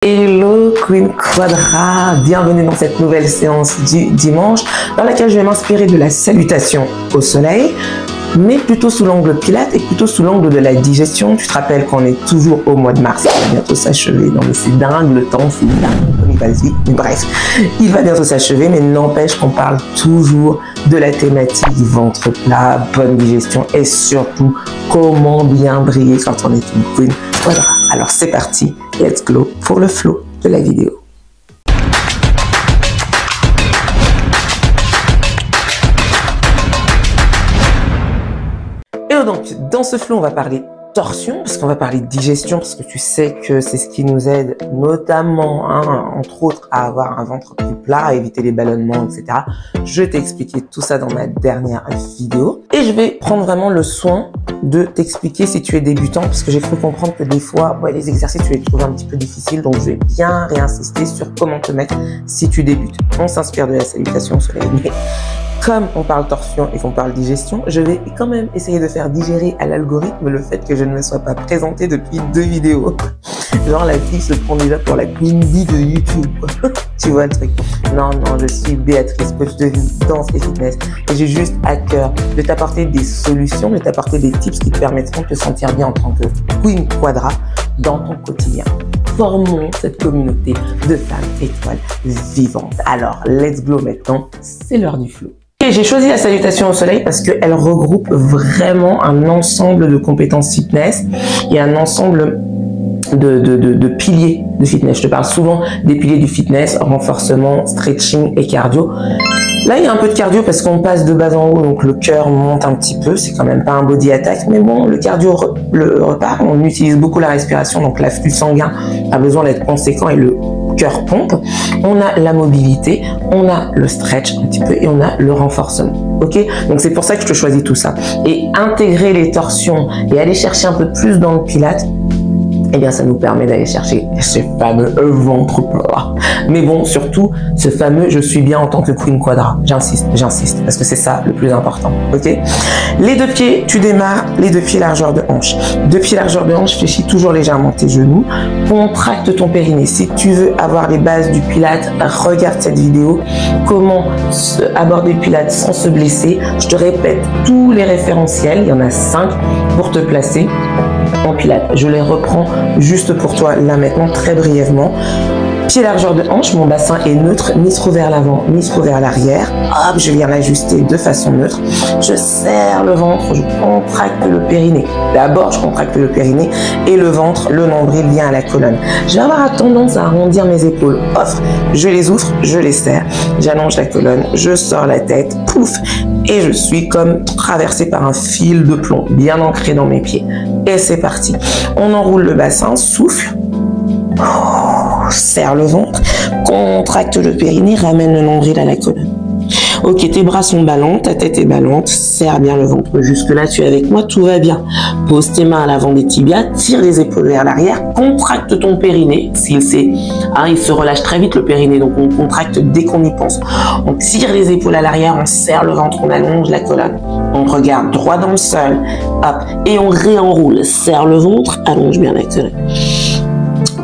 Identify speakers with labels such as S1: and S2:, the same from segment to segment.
S1: Hello Queen Quadra, bienvenue dans cette nouvelle séance du dimanche dans laquelle je vais m'inspirer de la salutation au soleil, mais plutôt sous l'angle pilate et plutôt sous l'angle de la digestion. Tu te rappelles qu'on est toujours au mois de mars, il va bientôt s'achever. Non mais c'est dingue le temps, c'est dingue comme il passe vite. Mais bref, il va bientôt s'achever, mais n'empêche qu'on parle toujours de la thématique ventre plat, bonne digestion et surtout comment bien briller quand on est une Queen Quadra. Alors c'est parti, let's go pour le flow de la vidéo. Et donc, dans ce flow, on va parler torsion, parce qu'on va parler de digestion, parce que tu sais que c'est ce qui nous aide notamment, entre autres, à avoir un ventre plus plat, à éviter les ballonnements, etc. Je t'ai expliqué tout ça dans ma dernière vidéo. Et je vais prendre vraiment le soin de t'expliquer si tu es débutant, parce que j'ai cru comprendre que des fois, les exercices, tu les trouves un petit peu difficiles, donc je vais bien réinsister sur comment te mettre si tu débutes. On s'inspire de la salutation au soleil, mais comme on parle torsion et qu'on parle digestion, je vais quand même essayer de faire digérer à l'algorithme le fait que je ne me sois pas présentée depuis 2 vidéos. Genre la fille se prend déjà pour la Queen Bee de YouTube. Tu vois le truc? Non, je suis Béatrice, coach de vie, danse et fitness. Et j'ai juste à cœur de t'apporter des solutions, de t'apporter des tips qui te permettront de te sentir bien en tant que Queen Quadra dans ton quotidien. Formons cette communauté de femmes étoiles vivantes. Alors, let's go maintenant, c'est l'heure du flow. Et j'ai choisi la salutation au soleil parce qu'elle regroupe vraiment un ensemble de compétences fitness et un ensemble de piliers de fitness. Je te parle souvent des piliers du fitness, renforcement, stretching et cardio. Là, il y a un peu de cardio parce qu'on passe de bas en haut, donc le cœur monte un petit peu. C'est quand même pas un body attack, mais bon, le cardio repart. On utilise beaucoup la respiration, donc l'afflux sanguin a besoin d'être conséquent et le cœur pompe. On a la mobilité, on a le stretch un petit peu et on a le renforcement. Ok? Donc c'est pour ça que je te choisis tout ça. Et intégrer les torsions et aller chercher un peu plus dans le pilate, eh bien, ça nous permet d'aller chercher ce fameux ventre plat. Mais bon, surtout, ce fameux « je suis bien en tant que Queen Quadra ». J'insiste, parce que c'est ça le plus important, ok? Les 2 pieds, tu démarres, les 2 pieds largeur de hanche. 2 pieds largeur de hanche, fléchis toujours légèrement tes genoux. Contracte ton périnée. Si tu veux avoir les bases du pilate, regarde cette vidéo. Comment aborder le pilate sans se blesser. Je te répète tous les référentiels, il y en a 5 pour te placer en pilate. Je les reprends juste pour toi là maintenant très brièvement. Pied largeur de hanche, mon bassin est neutre, ni trop vers l'avant, ni trop vers l'arrière. Hop, je viens l'ajuster de façon neutre. Je serre le ventre, je contracte le périnée. D'abord, je contracte le périnée et le ventre, le nombril vient à la colonne. Je vais avoir tendance à arrondir mes épaules. Offre, je les ouvre, je les serre. J'allonge la colonne, je sors la tête, pouf, et je suis comme traversé par un fil de plomb, bien ancré dans mes pieds. Et c'est parti. On enroule le bassin, souffle. Serre le ventre, contracte le périnée, ramène le nombril à la colonne. Ok, tes bras sont ballants, ta tête est ballante, serre bien le ventre. Jusque-là, tu es avec moi, tout va bien. Pose tes mains à l'avant des tibias, tire les épaules vers l'arrière, contracte ton périnée. Il se relâche très vite le périnée, donc on contracte dès qu'on y pense. On tire les épaules à l'arrière, on serre le ventre, on allonge la colonne. On regarde droit dans le sol, hop, et on réenroule. Serre le ventre, allonge bien la colonne.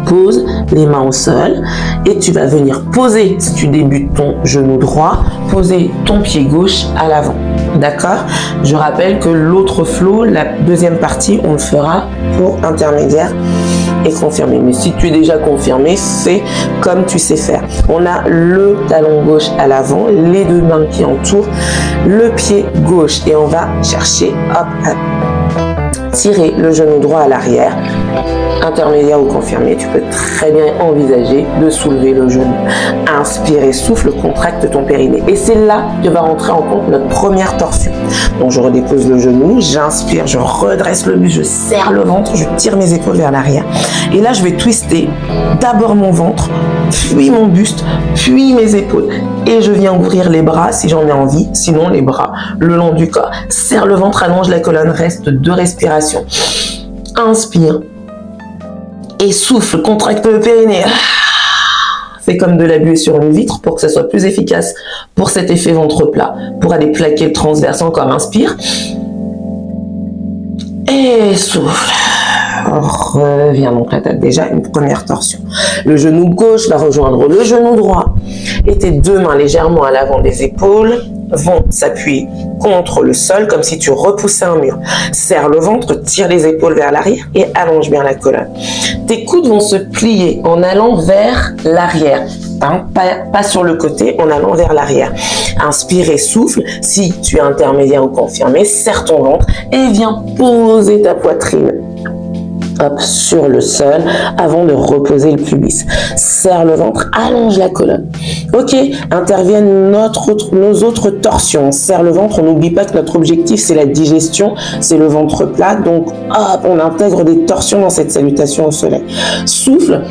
S1: Pose les mains au sol et tu vas venir poser, si tu débutes, ton genou droit, poser ton pied gauche à l'avant. D'accord? Je rappelle que l'autre flow, la deuxième partie, on le fera pour intermédiaire et confirmé. Mais si tu es déjà confirmé, fais comme tu sais faire. On a le talon gauche à l'avant, les 2 mains qui entourent le pied gauche et on va chercher, hop, à tirer le genou droit à l'arrière. Intermédiaire ou confirmé, tu peux très bien envisager de soulever le genou. Inspire et souffle, contracte ton périnée. Et c'est là que va rentrer en compte notre première torsion. Donc je redépose le genou, j'inspire, je redresse le buste, je serre le ventre, je tire mes épaules vers l'arrière. Et là, je vais twister d'abord mon ventre, puis mon buste, puis mes épaules. Et je viens ouvrir les bras si j'en ai envie, sinon les bras le long du corps. Serre le ventre, allonge la colonne, reste 2 respirations. Inspire. Et souffle, contracte le périnée. Fais comme de la buée sur une vitre pour que ça soit plus efficace pour cet effet ventre plat. Pour aller plaquer le transverse, encore inspire. Et souffle. Reviens, donc là tu as déjà une première torsion. Le genou gauche va rejoindre le genou droit et tes deux mains légèrement à l'avant des épaules vont s'appuyer contre le sol comme si tu repoussais un mur. Serre le ventre, tire les épaules vers l'arrière et allonge bien la colonne. Tes coudes vont se plier en allant vers l'arrière, hein, pas sur le côté, en allant vers l'arrière. Inspire et souffle. Si tu es intermédiaire ou confirmé, serre ton ventre et viens poser ta poitrine. Hop, sur le sol avant de reposer le pubis. Serre le ventre, allonge la colonne. Ok, interviennent nos autres torsions. On serre le ventre, on n'oublie pas que notre objectif c'est la digestion, c'est le ventre plat. Donc hop, on intègre des torsions dans cette salutation au soleil. Souffle,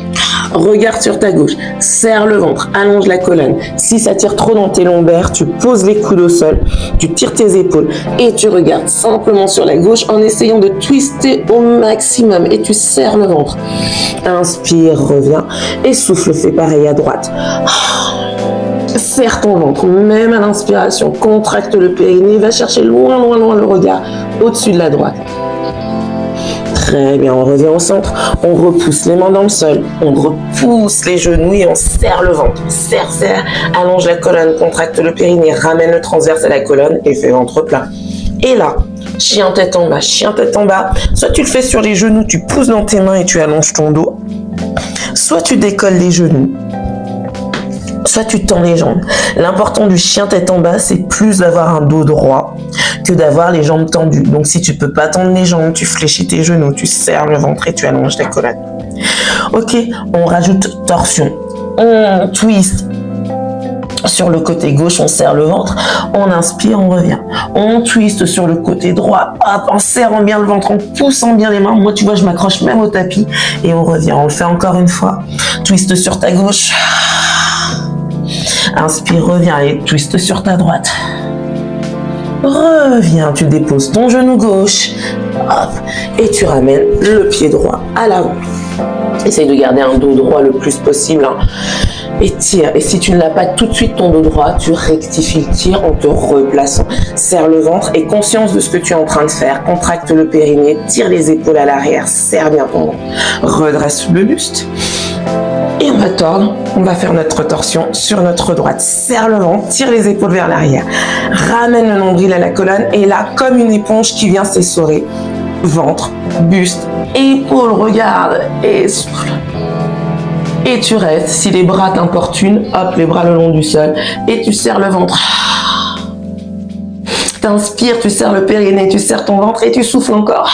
S1: regarde sur ta gauche, serre le ventre, allonge la colonne. Si ça tire trop dans tes lombaires, tu poses les coudes au sol, tu tires tes épaules et tu regardes simplement sur la gauche en essayant de twister au maximum. Et tu serres le ventre. Inspire, reviens et souffle, fais pareil à droite. Serre ton ventre, même à l'inspiration, contracte le périnée, va chercher loin, loin, loin le regard au-dessus de la droite. Très bien, on revient au centre, on repousse les mains dans le sol, on repousse les genoux et on serre le ventre. Serre, serre, allonge la colonne, contracte le périnée, ramène le transverse à la colonne et fais ventre plat. Et là, chien tête en bas, chien tête en bas. Soit tu le fais sur les genoux, tu pousses dans tes mains et tu allonges ton dos. Soit tu décolles les genoux. Soit tu tends les jambes. L'important du chien tête en bas, c'est plus d'avoir un dos droit que d'avoir les jambes tendues. Donc si tu peux pas tendre les jambes, tu fléchis tes genoux, tu serres le ventre et tu allonges la colonne. Ok, on rajoute torsion. On twist. Sur le côté gauche, on serre le ventre, on inspire, on revient. On twiste sur le côté droit, hop, en serrant bien le ventre, en poussant bien les mains. Moi, tu vois, je m'accroche même au tapis et on revient. On le fait encore une fois. Twist sur ta gauche. Inspire, reviens et twist sur ta droite. Reviens, tu déposes ton genou gauche, hop, et tu ramènes le pied droit à l'avant. Essaye de garder un dos droit le plus possible, hein. Et tire. Et si tu ne l'as pas tout de suite ton dos droit, tu rectifies le tir en te replaçant. Serre le ventre et conscience de ce que tu es en train de faire. Contracte le périnée, tire les épaules à l'arrière, serre bien ton ventre. Redresse le buste. Et on va tordre, on va faire notre torsion sur notre droite. Serre le ventre, tire les épaules vers l'arrière. Ramène le nombril à la colonne et là, comme une éponge qui vient s'essorer, ventre, buste, épaules, regarde et souffle. Et tu restes. Si les bras t'importunent, hop, les bras le long du sol et tu serres le ventre. T'inspires, tu serres le périnée, tu serres ton ventre et tu souffles encore.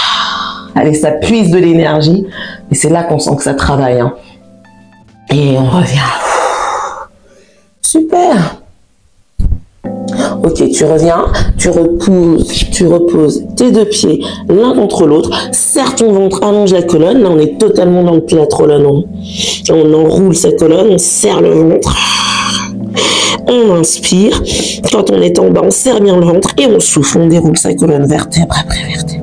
S1: Allez, ça puise de l'énergie et c'est là qu'on sent que ça travaille, hein. Et on revient. Super. Ok, tu reviens, tu reposes tes deux pieds l'un contre l'autre, serre ton ventre, allonge la colonne. Là, on est totalement dans le pilates-roll. On enroule sa colonne, on serre le ventre. On inspire. Quand on est en bas, on serre bien le ventre et on souffle. On déroule sa colonne vertèbre après vertèbre.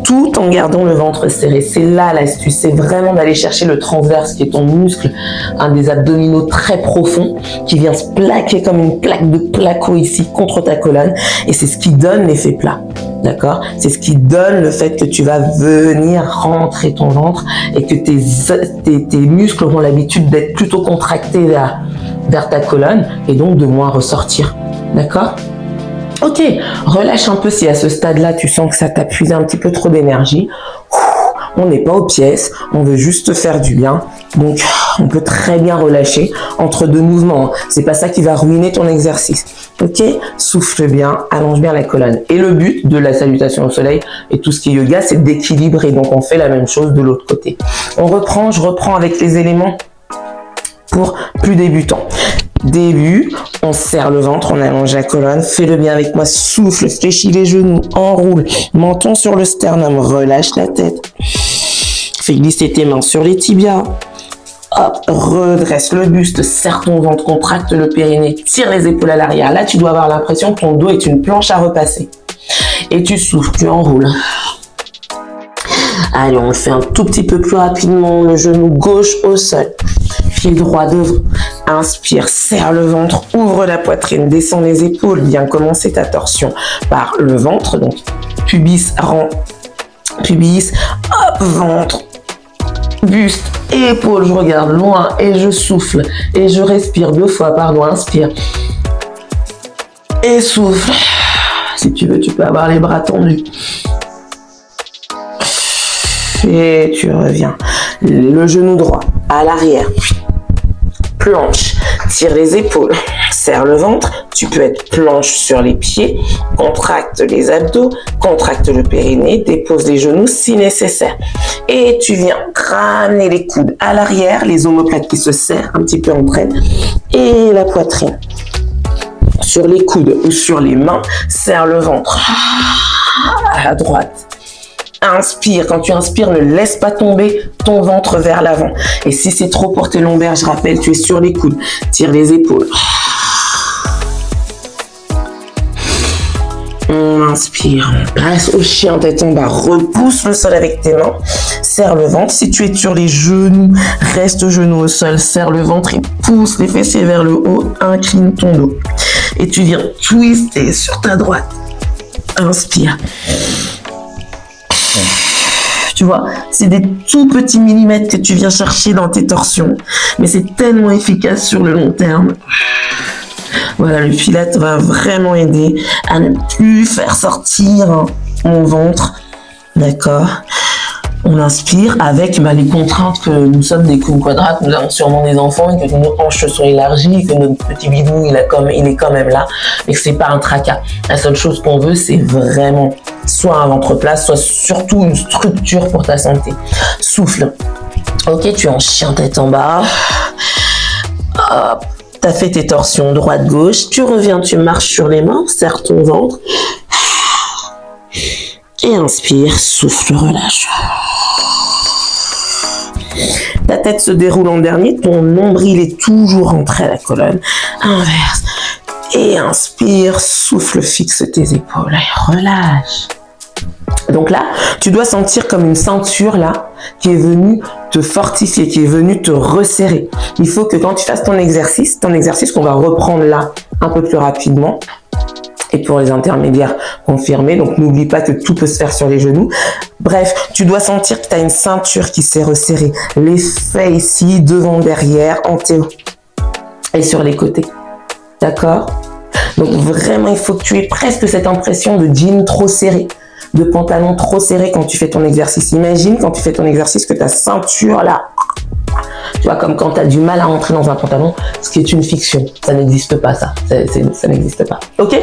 S1: Tout en gardant le ventre serré. C'est là l'astuce, c'est vraiment d'aller chercher le transverse qui est ton muscle, un des abdominaux très profonds qui vient se plaquer comme une plaque de placo ici contre ta colonne et c'est ce qui donne l'effet plat. D'accord? C'est ce qui donne le fait que tu vas venir rentrer ton ventre et que tes muscles auront l'habitude d'être plutôt contractés vers ta colonne et donc de moins ressortir. D'accord? Ok, relâche un peu si à ce stade-là, tu sens que ça t'a puisé un petit peu trop d'énergie. On n'est pas aux pièces, on veut juste faire du bien. Donc, on peut très bien relâcher entre deux mouvements. C'est pas ça qui va ruiner ton exercice. Ok, souffle bien, allonge bien la colonne. Et le but de la salutation au soleil et tout ce qui est yoga, c'est d'équilibrer. Donc, on fait la même chose de l'autre côté. On reprend, je reprends avec les éléments pour plus débutants. Début, on serre le ventre, on allonge la colonne, fais-le bien avec moi, souffle, fléchis les genoux, enroule, menton sur le sternum, relâche la tête, fais glisser tes mains sur les tibias, hop, redresse le buste, serre ton ventre, contracte le périnée, tire les épaules à l'arrière, là tu dois avoir l'impression que ton dos est une planche à repasser, et tu souffles, tu enroules. Allez, on le fait un tout petit peu plus rapidement, le genou gauche au sol. Pied droit devant. Inspire, serre le ventre, ouvre la poitrine, descends les épaules. Viens commencer ta torsion par le ventre. Donc, pubis rend pubis, hop, ventre, buste, épaules, je regarde loin et je souffle et je respire 2 fois, pardon, inspire et souffle. Si tu veux, tu peux avoir les bras tendus. Et tu reviens. Le genou droit à l'arrière. Planche. Tire les épaules. Serre le ventre. Tu peux être planche sur les pieds. Contracte les abdos. Contracte le périnée. Dépose les genoux si nécessaire. Et tu viens ramener les coudes à l'arrière. Les omoplates qui se serrent un petit peu entre elles. Et la poitrine. Sur les coudes ou sur les mains. Serre le ventre. À droite. Inspire. Quand tu inspires, ne laisse pas tomber ton ventre vers l'avant. Et si c'est trop pour tes lombaires, je rappelle, tu es sur les coudes. Tire les épaules. On inspire. On passe au chien tête en bas. Repousse le sol avec tes mains. Serre le ventre. Si tu es sur les genoux, reste genoux au sol. Serre le ventre et pousse les fessiers vers le haut. Incline ton dos. Et tu viens twister sur ta droite. Inspire. Tu vois, c'est des tout petits millimètres que tu viens chercher dans tes torsions. Mais c'est tellement efficace sur le long terme. Voilà, le Pilates va vraiment aider à ne plus faire sortir mon ventre. D'accord? On inspire avec les contraintes que nous sommes des cônes quadrates, nous avons sûrement des enfants et que nos hanches sont élargies et que notre petit bidou il est quand même là, mais que c'est pas un tracas. La seule chose qu'on veut, c'est vraiment soit un ventre plat, soit surtout une structure pour ta santé. Souffle. Ok, tu es en chien tête en bas. Hop. Tu as fait tes torsions droite-gauche. Tu reviens, tu marches sur les mains, serre ton ventre. Et inspire, souffle, relâche. Ta tête se déroule en dernier, ton nombril est toujours rentré à la colonne. Inverse. Et inspire, souffle, fixe tes épaules. Et relâche. Donc là, tu dois sentir comme une ceinture là qui est venue te fortifier, qui est venue te resserrer. Il faut que quand tu fasses ton exercice qu'on va reprendre là un peu plus rapidement, et pour les intermédiaires confirmés, donc n'oublie pas que tout peut se faire sur les genoux. Bref, tu dois sentir que tu as une ceinture qui s'est resserrée. Les fessiers ici, devant, derrière, antéro et sur les côtés. D'accord? Donc vraiment, il faut que tu aies presque cette impression de jean trop serré, de pantalon trop serré quand tu fais ton exercice. Imagine quand tu fais ton exercice que ta ceinture là, tu vois, comme quand tu as du mal à entrer dans un pantalon, ce qui est une fiction. Ça n'existe pas, ça. Ça n'existe pas. Ok?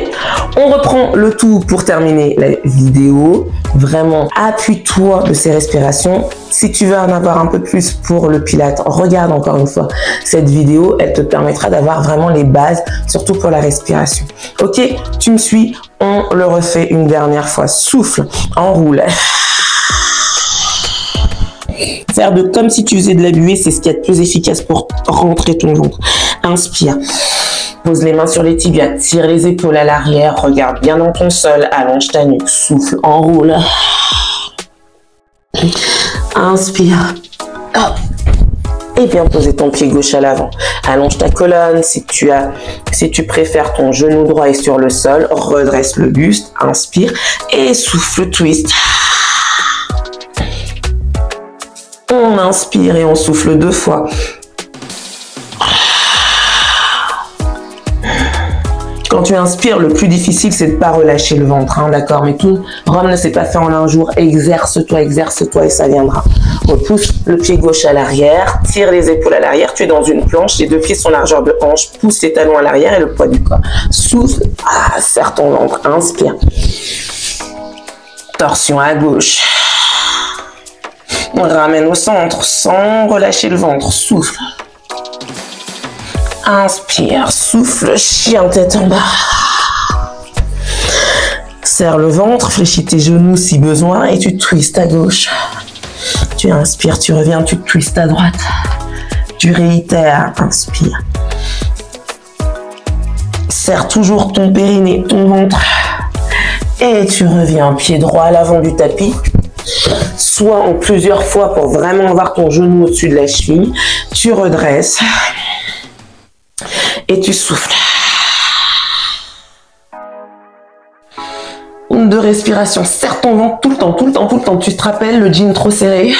S1: On reprend le tout pour terminer la vidéo. Vraiment, appuie-toi de ces respirations. Si tu veux en avoir un peu plus pour le Pilates, regarde encore une fois cette vidéo. Elle te permettra d'avoir vraiment les bases, surtout pour la respiration. Ok? Tu me suis? On le refait une dernière fois. Souffle, enroule. Faire comme si tu faisais de la buée, c'est ce qui est le plus efficace pour rentrer ton ventre. Inspire. Pose les mains sur les tibias, tire les épaules à l'arrière, regarde bien dans ton sol, allonge ta nuque, souffle, enroule. Inspire. Hop. Et bien poser ton pied gauche à l'avant. Allonge ta colonne. Si tu préfères, ton genou droit est sur le sol, redresse le buste, inspire et souffle, twist. On inspire et on souffle 2 fois. Quand tu inspires, le plus difficile, c'est de ne pas relâcher le ventre, hein, d'accord? Mais tout, Rome ne s'est pas fait en un jour. Exerce-toi et ça viendra. Repousse le pied gauche à l'arrière, tire les épaules à l'arrière. Tu es dans une planche, les 2 pieds sont largeur de hanche. Pousse les talons à l'arrière et le poids du corps. Souffle, serre ton ventre, inspire. Torsion à gauche. On ramène au centre sans relâcher le ventre. Souffle. Inspire, souffle, chien tête en bas. Serre le ventre, fléchis tes genoux si besoin et tu twistes à gauche. Tu inspires, tu reviens, tu twistes à droite. Tu réitères, inspire. Serre toujours ton périnée, ton ventre. Et tu reviens, pied droit à l'avant du tapis. Soit en plusieurs fois pour vraiment avoir ton genou au-dessus de la cheville. Tu redresses. Et tu souffles. De respiration. Serre ton ventre tout le temps, tout le temps, tout le temps. Tu te rappelles le jean trop serré?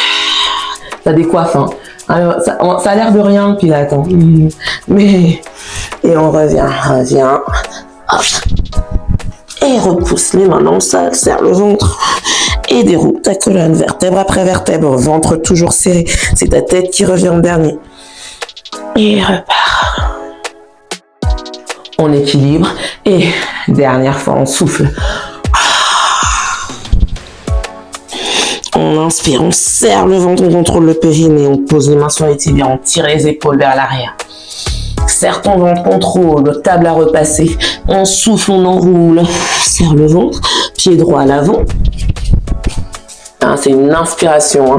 S1: Ça décoiffe, hein. Alors, ça a l'air de rien, puis là, attends. Mais, et on revient. Hop. Et repousse les mains dans le sol, serre le ventre. Et déroule ta colonne, vertèbre après vertèbre, ventre toujours serré. C'est ta tête qui revient en dernier. Et repart. On équilibre. Et dernière fois, on souffle. On inspire, on serre le ventre, on contrôle le périnée, on pose les mains sur les tibias, on tire les épaules vers l'arrière. Serre ton ventre, contrôle, table à repasser. On souffle, on enroule. Serre le ventre, pied droit à l'avant. Hein, c'est une inspiration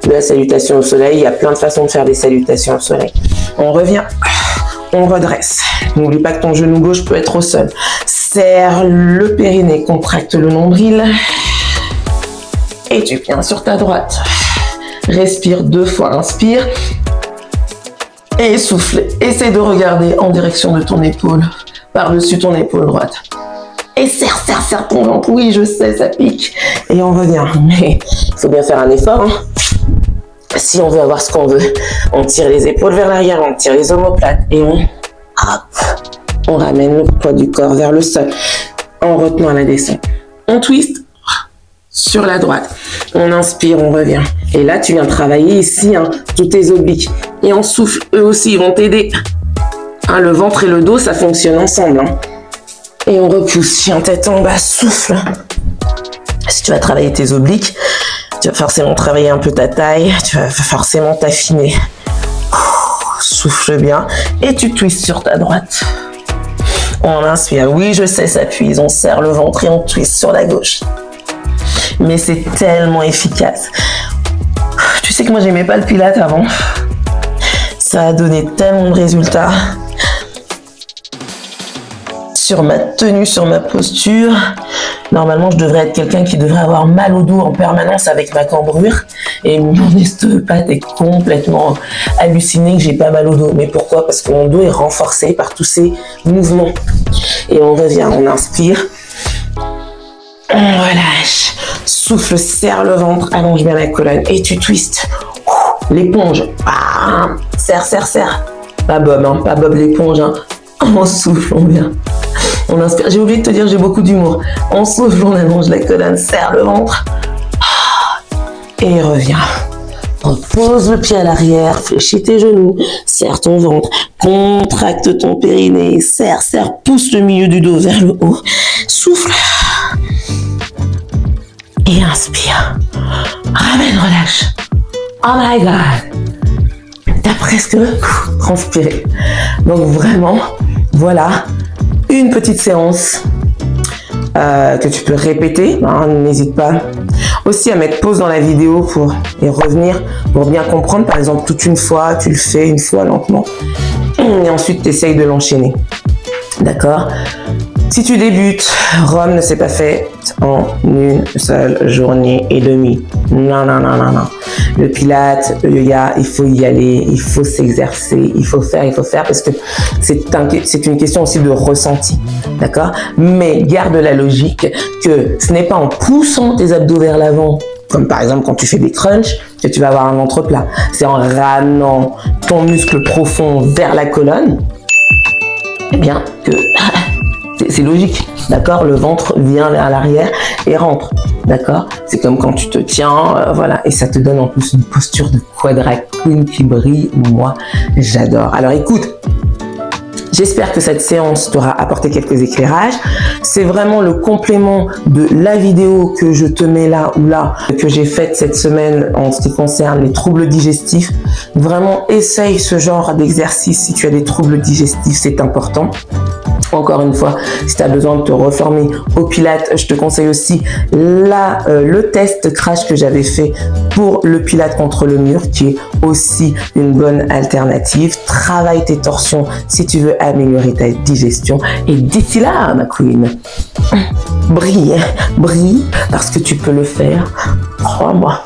S1: de la salutation au soleil. Il y a plein de façons de faire des salutations au soleil. On revient, on redresse. N'oublie pas que ton genou gauche peut être au sol. Serre le périnée, contracte le nombril. Et tu viens sur ta droite. Respire 2 fois, inspire. Et souffle. Essaie de regarder en direction de ton épaule, par-dessus ton épaule droite. Et serre ton ventre. Oui, je sais, ça pique. Et on revient. Mais il faut bien faire un effort. Si on veut avoir ce qu'on veut, on tire les épaules vers l'arrière, on tire les omoplates et on ramène le poids du corps vers le sol en retenant la descente. On twist sur la droite. On inspire, on revient. Et là, tu viens travailler ici, tous tes obliques. Et on souffle. Eux aussi, ils vont t'aider. Le ventre et le dos, ça fonctionne ensemble. Et on repousse. Chien tête en bas, souffle. Si tu vas travailler tes obliques, tu vas forcément travailler un peu ta taille. Tu vas forcément t'affiner. Souffle bien. Et tu twists sur ta droite. On inspire. Oui, je sais, ça puise. On serre le ventre et on twist sur la gauche. Mais c'est tellement efficace. Tu sais que moi, j'aimais pas le pilates avant. Ça a donné tellement de résultats. Sur ma tenue, sur ma posture. Normalement, je devrais être quelqu'un qui devrait avoir mal au dos en permanence avec ma cambrure. Et mon ostéopathe est complètement halluciné que j'ai pas mal au dos. Mais pourquoi? Parce que mon dos est renforcé par tous ces mouvements. Et on revient, on inspire. On relâche. Souffle, serre le ventre, allonge bien la colonne et tu twistes. L'éponge. Serre. Pas bob l'éponge. On souffle, on vient. On inspire. J'ai oublié de te dire, j'ai beaucoup d'humour. On souffle, on allonge la colonne, serre le ventre. Et reviens. Repose le pied à l'arrière, fléchis tes genoux, serre ton ventre, contracte ton périnée, serre, pousse le milieu du dos vers le haut. Souffle. Et inspire. Ramène, relâche. Oh my God. T'as presque transpiré. Donc vraiment, voilà une petite séance que tu peux répéter. N'hésite pas aussi à mettre pause dans la vidéo et revenir pour bien comprendre. Par exemple, toute une fois, tu le fais une fois lentement. Et ensuite, tu essayes de l'enchaîner. D'accord ? Si tu débutes, Rome ne s'est pas faite en une seule journée et demie. Non. Le pilates, le yoga, il faut y aller, il faut s'exercer, il faut faire parce que c'est une question aussi de ressenti. D'accord? Mais garde la logique que ce n'est pas en poussant tes abdos vers l'avant, comme par exemple quand tu fais des crunchs, que tu vas avoir un ventre plat. C'est en ramenant ton muscle profond vers la colonne, eh bien que c'est logique, d'accord? Le ventre vient vers l'arrière et rentre, d'accord? C'est comme quand tu te tiens, voilà, et ça te donne en plus une posture de quadra queen qui brille. Moi, j'adore. Alors écoute, j'espère que cette séance t'aura apporté quelques éclairages. C'est vraiment le complément de la vidéo que je te mets là ou là, que j'ai faite cette semaine en ce qui concerne les troubles digestifs. Vraiment, essaye ce genre d'exercice si tu as des troubles digestifs, c'est important. Encore une fois, si tu as besoin de te reformer au pilates, je te conseille aussi le test crash que j'avais fait pour le pilates contre le mur, qui est aussi une bonne alternative. Travaille tes torsions si tu veux améliorer ta digestion. Et d'ici là, ma queen, brille, parce que tu peux le faire. Crois-moi.